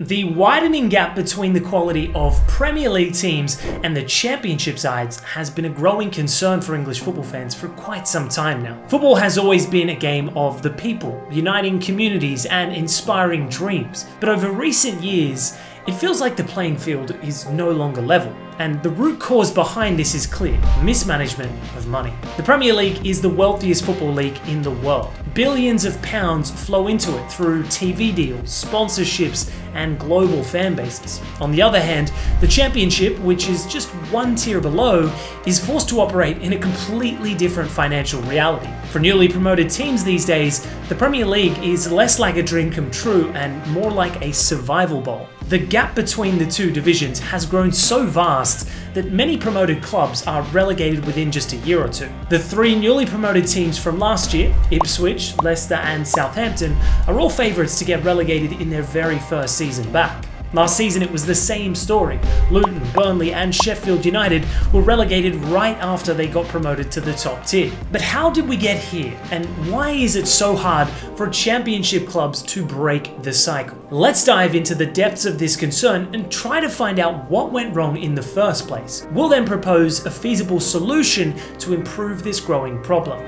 The widening gap between the quality of Premier League teams and the Championship sides has been a growing concern for English football fans for quite some time now. Football has always been a game of the people, uniting communities and inspiring dreams. But over recent years, it feels like the playing field is no longer level. And the root cause behind this is clear: mismanagement of money. The Premier League is the wealthiest football league in the world. Billions of pounds flow into it through TV deals, sponsorships, and global fan bases. On the other hand, the Championship, which is just one tier below, is forced to operate in a completely different financial reality. For newly promoted teams these days, the Premier League is less like a dream come true and more like a survival bowl. The gap between the two divisions has grown so vast that many promoted clubs are relegated within just a year or two. The three newly promoted teams from last year, Ipswich, Leicester and Southampton, are all favourites to get relegated in their very first season back. Last season it was the same story. Luton, Burnley and Sheffield United were relegated right after they got promoted to the top tier. But how did we get here, and why is it so hard for Championship clubs to break the cycle? Let's dive into the depths of this concern and try to find out what went wrong in the first place. We'll then propose a feasible solution to improve this growing problem.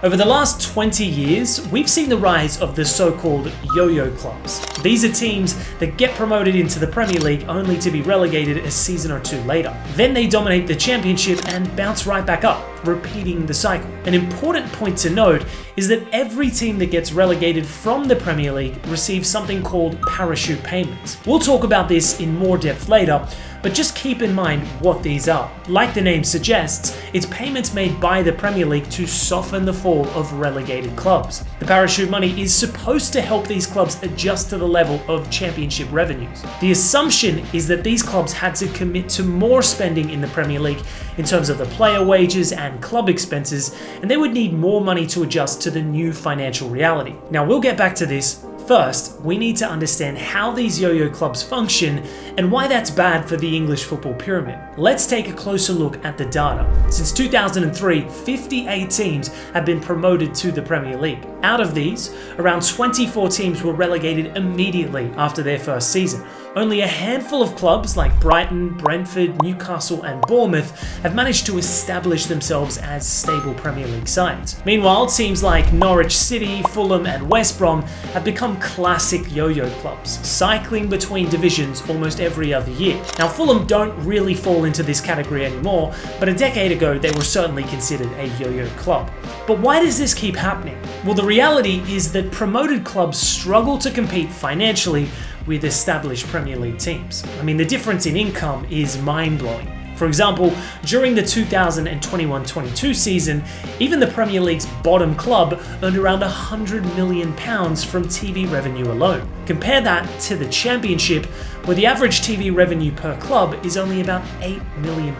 Over the last 20 years, we've seen the rise of the so-called yo-yo clubs. These are teams that get promoted into the Premier League only to be relegated a season or two later. Then they dominate the Championship and bounce right back up, repeating the cycle. An important point to note is that every team that gets relegated from the Premier League receives something called parachute payments. We'll talk about this in more depth later, but just keep in mind what these are. Like the name suggests, it's payments made by the Premier League to soften the fall of relegated clubs. The parachute money is supposed to help these clubs adjust to the level of Championship revenues. The assumption is that these clubs had to commit to more spending in the Premier League in terms of the player wages and club expenses, and they would need more money to adjust to the new financial reality. Now, we'll get back to this. First, we need to understand how these yo-yo clubs function and why that's bad for the English football pyramid. Let's take a closer look at the data. Since 2003, 58 teams have been promoted to the Premier League. Out of these, around 24 teams were relegated immediately after their first season. Only a handful of clubs like Brighton, Brentford, Newcastle and Bournemouth have managed to establish themselves as stable Premier League sides. Meanwhile, teams like Norwich City, Fulham and West Brom have become classic yo-yo clubs, cycling between divisions almost every other year. Now, Fulham don't really fall into this category anymore, but a decade ago they were certainly considered a yo-yo club. But why does this keep happening? Well, the reality is that promoted clubs struggle to compete financially with established Premier League teams. I mean, the difference in income is mind-blowing. For example, during the 2021-22 season, even the Premier League's bottom club earned around £100 million from TV revenue alone. Compare that to the Championship, where the average TV revenue per club is only about £8 million.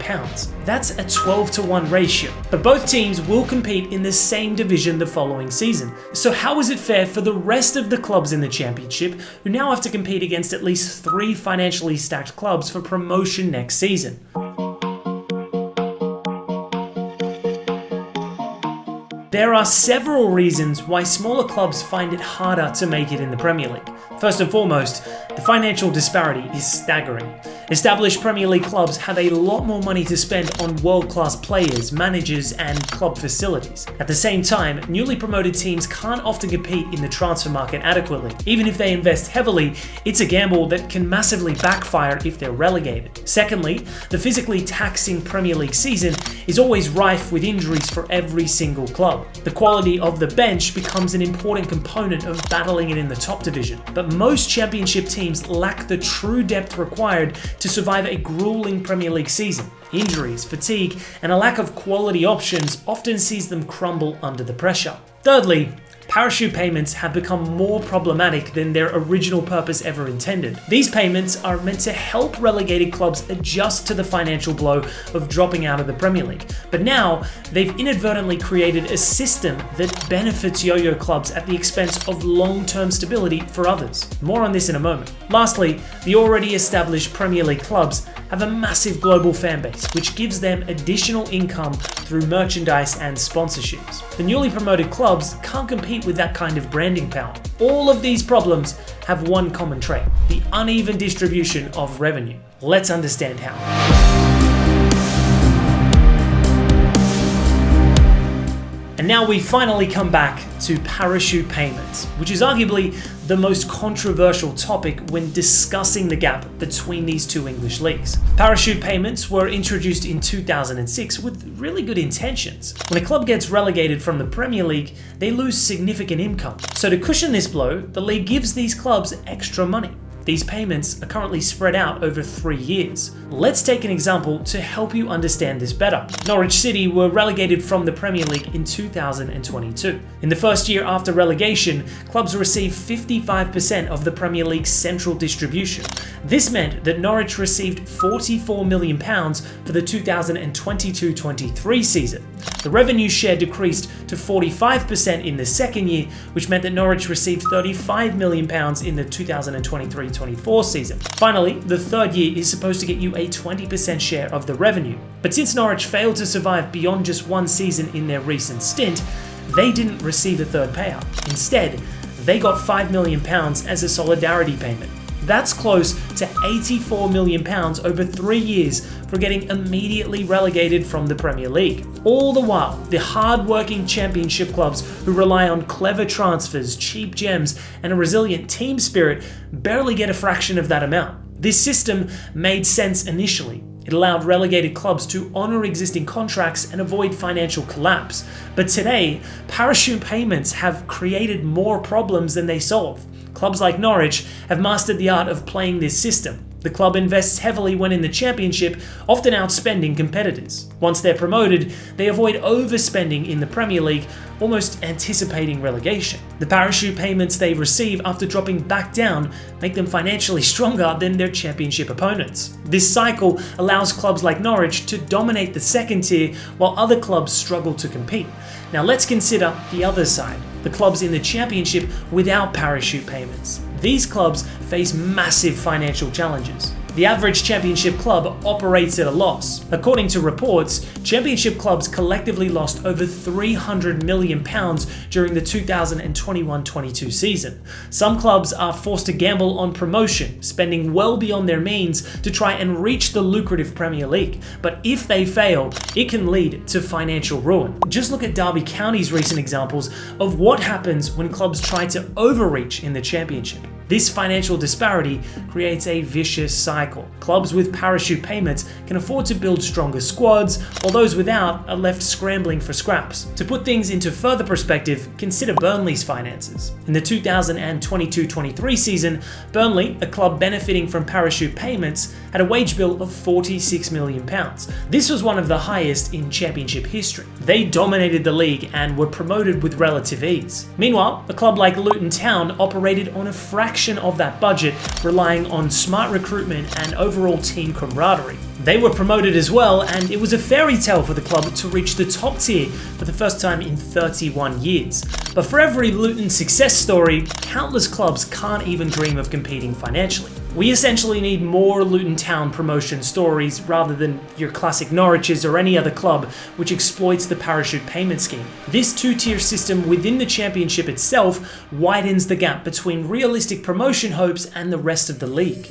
That's a 12-to-1 ratio. But both teams will compete in the same division the following season. So how is it fair for the rest of the clubs in the Championship, who now have to compete against at least 3 financially stacked clubs for promotion next season? There are several reasons why smaller clubs find it harder to make it in the Premier League. First and foremost, the financial disparity is staggering. Established Premier League clubs have a lot more money to spend on world-class players, managers, and club facilities. At the same time, newly promoted teams can't often compete in the transfer market adequately. Even if they invest heavily, it's a gamble that can massively backfire if they're relegated. Secondly, the physically taxing Premier League season is always rife with injuries for every single club. The quality of the bench becomes an important component of battling it in the top division. But most Championship teams lack the true depth required to survive a grueling Premier League season. Injuries, fatigue, and a lack of quality options often sees them crumble under the pressure. Thirdly, parachute payments have become more problematic than their original purpose ever intended. These payments are meant to help relegated clubs adjust to the financial blow of dropping out of the Premier League. But now, they've inadvertently created a system that benefits yo-yo clubs at the expense of long-term stability for others. More on this in a moment. Lastly, the already established Premier League clubs have a massive global fan base, which gives them additional income through merchandise and sponsorships. The newly promoted clubs can't compete with that kind of branding power. All of these problems have one common trait: the uneven distribution of revenue. Let's understand how. And now we finally come back to parachute payments, which is arguably the most controversial topic when discussing the gap between these two English leagues. Parachute payments were introduced in 2006 with really good intentions. When a club gets relegated from the Premier League, they lose significant income. So to cushion this blow, the league gives these clubs extra money. These payments are currently spread out over 3 years. Let's take an example to help you understand this better. Norwich City were relegated from the Premier League in 2022. In the first year after relegation, clubs received 55% of the Premier League's central distribution. This meant that Norwich received £44 million for the 2022-23 season. The revenue share decreased to 45% in the second year, which meant that Norwich received £35 million in the 2023-24 season. Finally, the third year is supposed to get you a 20% share of the revenue. But since Norwich failed to survive beyond just one season in their recent stint, they didn't receive a third payout. Instead, they got £5 million as a solidarity payment. That's close to £84 million over 3 years for getting immediately relegated from the Premier League. All the while, the hard-working championship clubs who rely on clever transfers, cheap gems, and a resilient team spirit barely get a fraction of that amount. This system made sense initially. It allowed relegated clubs to honor existing contracts and avoid financial collapse. But today, parachute payments have created more problems than they solve. Clubs like Norwich have mastered the art of playing this system. The club invests heavily when in the championship, often outspending competitors. Once they're promoted, they avoid overspending in the Premier League, almost anticipating relegation. The parachute payments they receive after dropping back down make them financially stronger than their championship opponents. This cycle allows clubs like Norwich to dominate the second tier while other clubs struggle to compete. Now let's consider the other side, the clubs in the championship without parachute payments. These clubs face massive financial challenges. The average championship club operates at a loss. According to reports, championship clubs collectively lost over £300 million during the 2021-22 season. Some clubs are forced to gamble on promotion, spending well beyond their means to try and reach the lucrative Premier League. But if they fail, it can lead to financial ruin. Just look at Derby County's recent examples of what happens when clubs try to overreach in the championship. This financial disparity creates a vicious cycle. Clubs with parachute payments can afford to build stronger squads, while those without are left scrambling for scraps. To put things into further perspective, consider Burnley's finances. In the 2022-23 season, Burnley, a club benefiting from parachute payments, had a wage bill of £46 million. This was one of the highest in championship history. They dominated the league and were promoted with relative ease. Meanwhile, a club like Luton Town operated on a fraction of that budget, relying on smart recruitment and overall team camaraderie. They were promoted as well, and it was a fairy tale for the club to reach the top tier for the first time in 31 years. But for every Luton success story, countless clubs can't even dream of competing financially. We essentially need more Luton Town promotion stories rather than your classic Norwiches or any other club which exploits the parachute payment scheme. This two-tier system within the championship itself widens the gap between realistic promotion hopes and the rest of the league.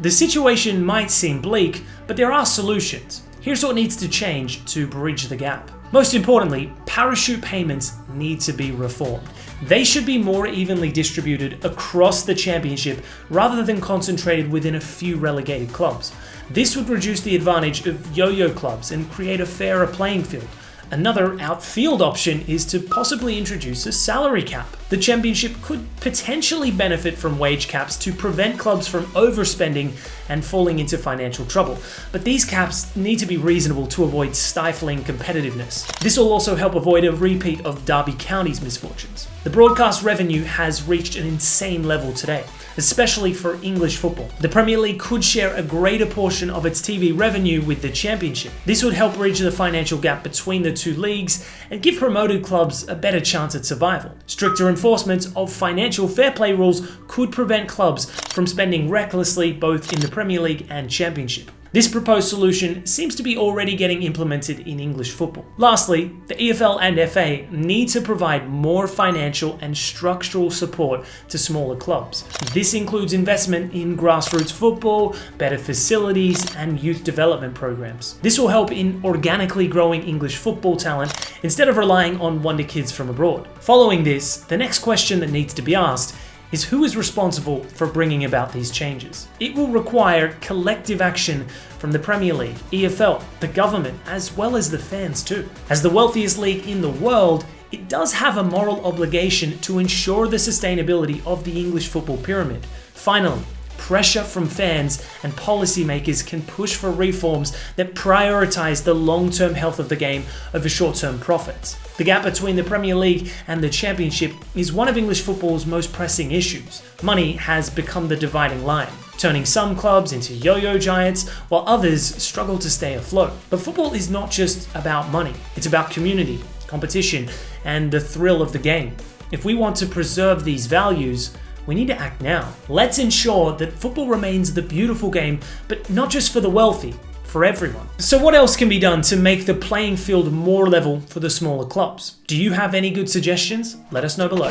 The situation might seem bleak, but there are solutions. Here's what needs to change to bridge the gap. Most importantly, parachute payments need to be reformed. They should be more evenly distributed across the championship rather than concentrated within a few relegated clubs. This would reduce the advantage of yo-yo clubs and create a fairer playing field. Another outfield option is to possibly introduce a salary cap. The Championship could potentially benefit from wage caps to prevent clubs from overspending and falling into financial trouble, but these caps need to be reasonable to avoid stifling competitiveness. This will also help avoid a repeat of Derby County's misfortunes. The broadcast revenue has reached an insane level today, especially for English football. The Premier League could share a greater portion of its TV revenue with the Championship. This would help bridge the financial gap between the two leagues and give promoted clubs a better chance at survival. Stricter enforcement of financial fair play rules could prevent clubs from spending recklessly both in the Premier League and Championship. This proposed solution seems to be already getting implemented in English football. Lastly, the EFL and FA need to provide more financial and structural support to smaller clubs. This includes investment in grassroots football, better facilities, and youth development programs. This will help in organically growing English football talent instead of relying on wonder kids from abroad. Following this, the next question that needs to be asked is who is responsible for bringing about these changes. It will require collective action from the Premier League, EFL, the government, as well as the fans too. As the wealthiest league in the world, it does have a moral obligation to ensure the sustainability of the English football pyramid. Finally, pressure from fans and policymakers can push for reforms that prioritize the long-term health of the game over short-term profits. The gap between the Premier League and the Championship is one of English football's most pressing issues. Money has become the dividing line, turning some clubs into yo-yo giants while others struggle to stay afloat. But football is not just about money, it's about community, competition, and the thrill of the game. If we want to preserve these values, we need to act now. Let's ensure that football remains the beautiful game, but not just for the wealthy, for everyone. So what else can be done to make the playing field more level for the smaller clubs? Do you have any good suggestions? Let us know below.